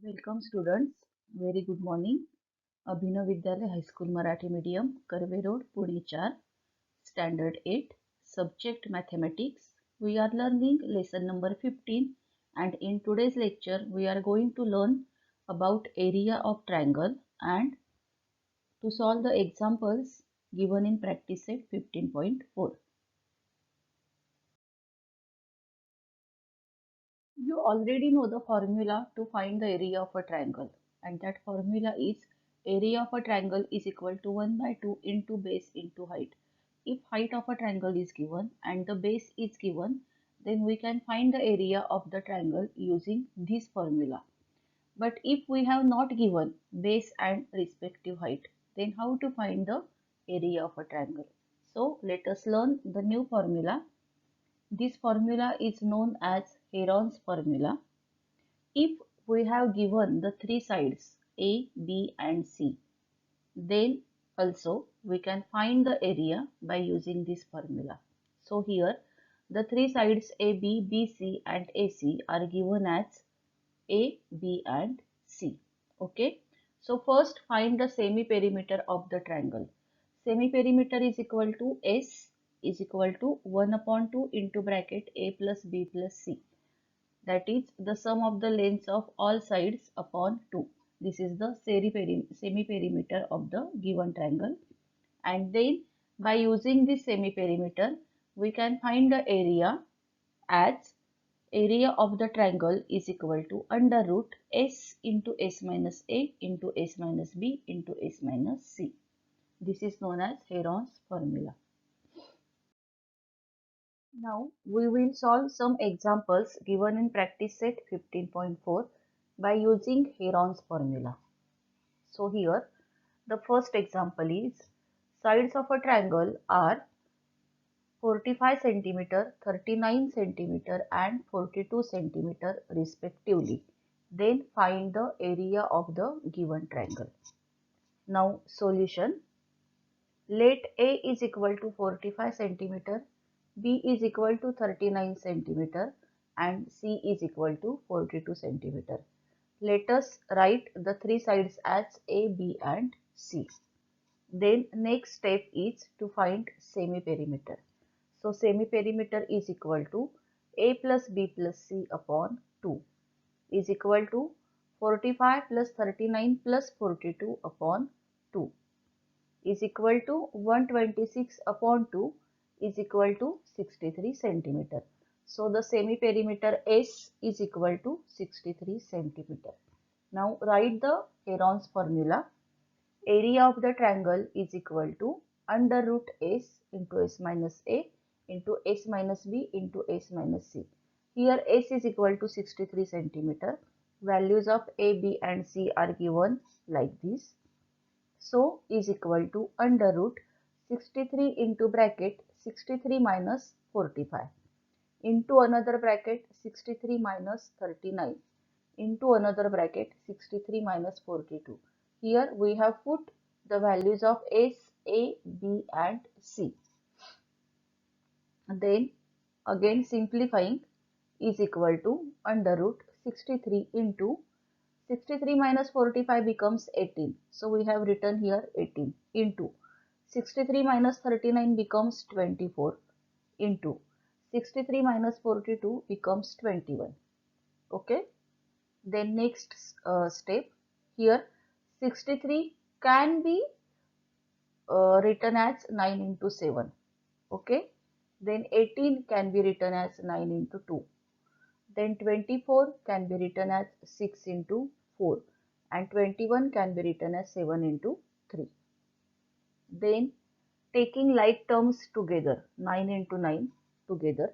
Welcome students. Very good morning. Abhinav Vidyalaya high school Marathi medium, Karve road, Pune 4, standard 8, subject mathematics. We are learning lesson number 15, and in today's lecture we are going to learn about area of triangle and to solve the examples given in practice set 15.4. You already know the formula to find the area of a triangle, and that formula is area of a triangle is equal to 1 by 2 into base into height. If height of a triangle is given and the base is given, then we can find the area of the triangle using this formula. But if we have not given base and respective height, then how to find the area of a triangle? So let us learn the new formula. This formula is known as Heron's formula. If we have given the three sides A, B and C, then also we can find the area by using this formula. So here the three sides AB, BC and AC are given as A, B and C. Okay. So first find the semi-perimeter of the triangle. Semi-perimeter is equal to S is equal to 1 upon 2 into bracket A plus B plus C. That is the sum of the lengths of all sides upon 2. This is the semi-perimeter of the given triangle. And then by using this semi-perimeter, we can find the area as area of the triangle is equal to under root S into S minus A into S minus B into S minus C. This is known as Heron's formula. Now we will solve some examples given in practice set 15.4 by using Heron's formula. So here the first example is sides of a triangle are 45 centimeter, 39 centimeter and 42 centimeter respectively. Then find the area of the given triangle. Now solution. Let A is equal to 45 centimeter, B is equal to 39 centimeter and C is equal to 42 centimeter. Let us write the three sides as A, B and C. Then next step is to find semi-perimeter. So semi-perimeter is equal to A plus B plus C upon 2 is equal to 45 plus 39 plus 42 upon 2 is equal to 126 upon 2 is equal to 63 centimeter. So the semi-perimeter S is equal to 63 centimeter. Now write the Heron's formula. Area of the triangle is equal to under root S into S minus A into S minus B into S minus C. Here S is equal to 63 centimeter. Values of A, B and C are given like this. So is equal to under root 63 into bracket 63 minus 45 into another bracket 63 minus 39 into another bracket 63 minus 42. Here we have put the values of S, A, B and C. Then again simplifying is equal to under root 63 into 63 minus 45 becomes 18. So we have written here 18 into 63 minus 39 becomes 24 into 63 minus 42 becomes 21. Okay. Then next step here 63 can be written as 9 into 7. Okay. Then 18 can be written as 9 into 2. Then 24 can be written as 6 into 4 and 21 can be written as 7 into 3. Then taking like terms together 9 into 9 together,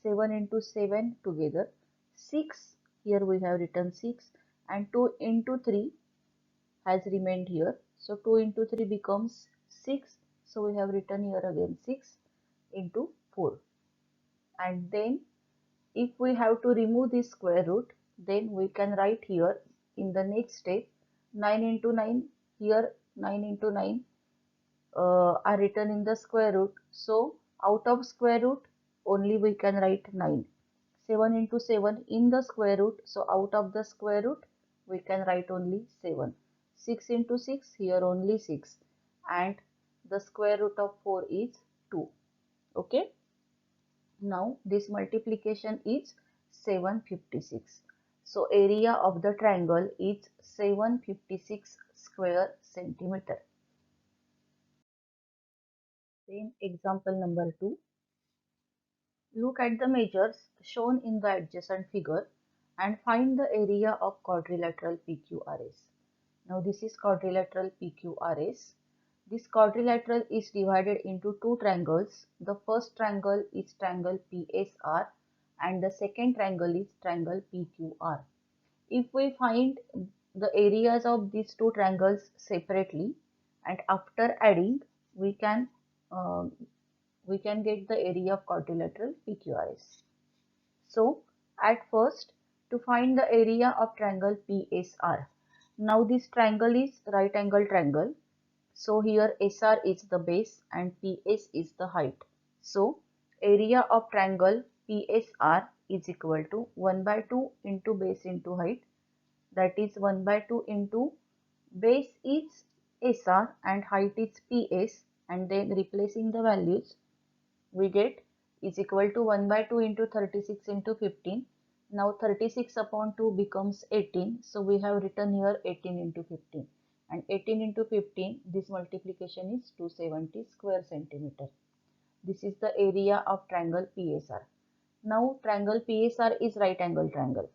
7 into 7 together, 6 here we have written 6 and 2 into 3 has remained here. So 2 into 3 becomes 6. So we have written here again 6 into 4. And then if we have to remove this square root, then we can write here in the next step 9 into 9. Here 9 into 9 are written in the square root. So out of square root only we can write 9. 7 into 7 in the square root. So out of the square root we can write only 7. 6 into 6, here only 6, and the square root of 4 is 2. Okay. Now this multiplication is 756. So area of the triangle is 756 square centimeter. Then example number 2. Look at the measures shown in the adjacent figure and find the area of quadrilateral PQRS. Now this is quadrilateral PQRS. This quadrilateral is divided into two triangles. The first triangle is triangle PSR and the second triangle is triangle PQR. If we find the areas of these two triangles separately and after adding, we can uh, get the area of quadrilateral PQRS. So at first, to find the area of triangle PSR. Now this triangle is right angle triangle. So here SR is the base and PS is the height. So area of triangle PSR is equal to 1 by 2 into base into height. That is 1 by 2 into base is SR and height is PS, and then replacing the values we get is equal to 1 by 2 into 36 into 15. Now 36 upon 2 becomes 18. So we have written here 18 into 15. And 18 into 15, this multiplication is 270 square centimeter. This is the area of triangle PSR. Now triangle PSR is right angle triangle.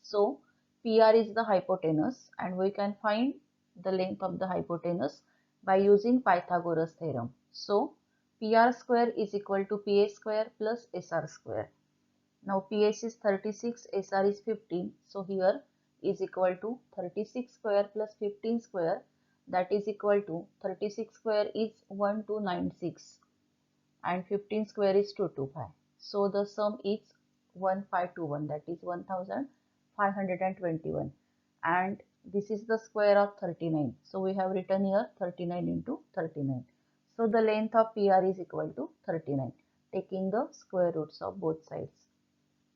So PR is the hypotenuse and we can find the length of the hypotenuse by using Pythagoras theorem. So PR square is equal to PA square plus SR square. Now PS is 36, SR is 15. So here is equal to 36 square plus 15 square, that is equal to 36 square is 1296 and 15 square is 225. So the sum is 1521, that is 1521, and this is the square of 39. So we have written here 39 into 39. So the length of PR is equal to 39, taking the square roots of both sides.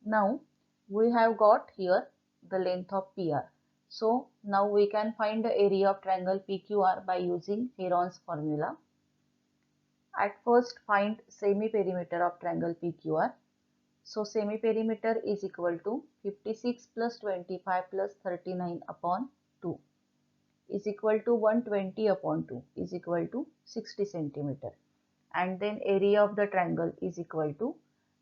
Now we have got here the length of PR. So now we can find the area of triangle PQR by using Heron's formula. At first find semi-perimeter of triangle PQR. So semi-perimeter is equal to 56 plus 25 plus 39 upon 2 is equal to 120 upon 2 is equal to 60 centimeter. And then area of the triangle is equal to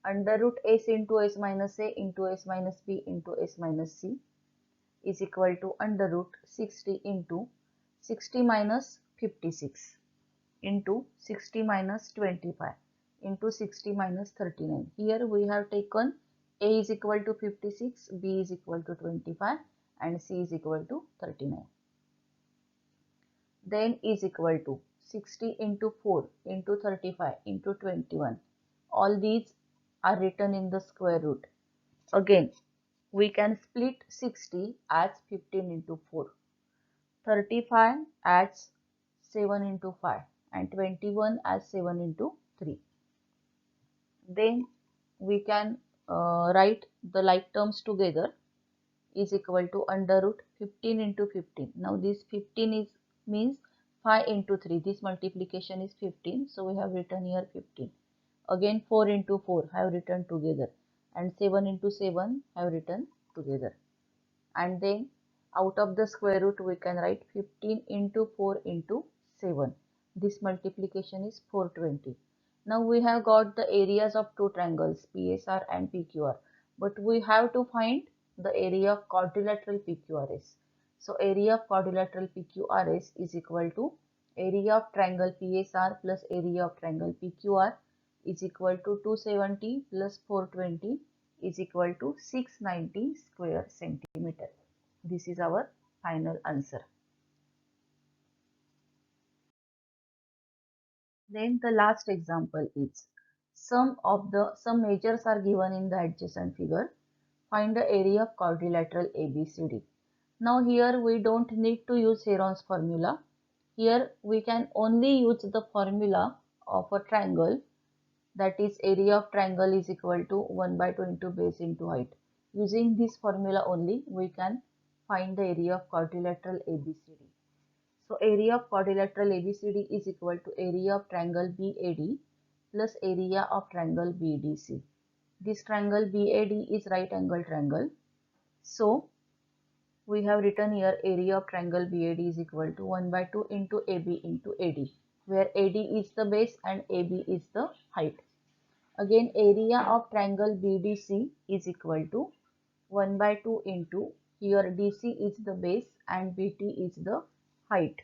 under root s into s minus a into s minus b into s minus c is equal to under root 60 into 60 minus 56 into 60 minus 25 into 60 minus 39. Here we have taken A is equal to 56, B is equal to 25 and C is equal to 39. Then is equal to 60 into 4 into 35 into 21. All these are written in the square root. Again, we can split 60 as 15 into 4. 35 as 7 into 5 and 21 as 7 into 3. Then we can write the like terms together is equal to under root 15 into 15. Now this 15 is means 5 into 3. This multiplication is 15. So we have written here 15. Again 4 into 4 have written together and 7 into 7 have written together. And then out of the square root we can write 15 into 4 into 7. This multiplication is 420. Now we have got the areas of two triangles PSR and PQR, but we have to find the area of quadrilateral PQRS. So area of quadrilateral PQRS is equal to area of triangle PSR plus area of triangle PQR is equal to 270 plus 420 is equal to 690 square centimeter. This is our final answer. Then the last example is some measures are given in the adjacent figure. Find the area of quadrilateral ABCD. Now here we don't need to use Heron's formula. Here we can only use the formula of a triangle, that is area of triangle is equal to 1 by 2 into base into height. Using this formula only we can find the area of quadrilateral ABCD. So area of quadrilateral ABCD is equal to area of triangle BAD plus area of triangle BDC. This triangle BAD is right angle triangle. So we have written here area of triangle BAD is equal to 1 by 2 into AB into AD, where AD is the base and AB is the height. Again, area of triangle BDC is equal to 1 by 2 into, here DC is the base and BT is the height.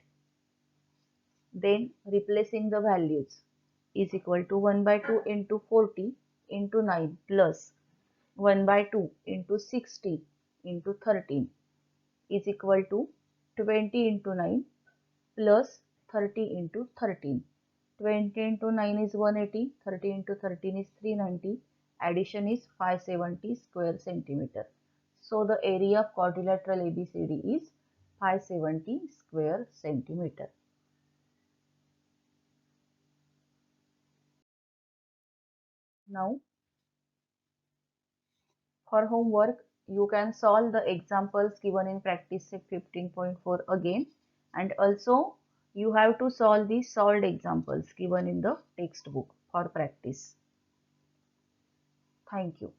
Then replacing the values is equal to 1 by 2 into 40 into 9 plus 1 by 2 into 60 into 13 is equal to 20 into 9 plus 30 into 13. 20 into 9 is 180, 30 into 13 is 390, addition is 570 square centimeter. So the area of quadrilateral ABCD is 570 square centimeter. Now for homework, you can solve the examples given in practice set 15.4 again, and also you have to solve the solved examples given in the textbook for practice. Thank you.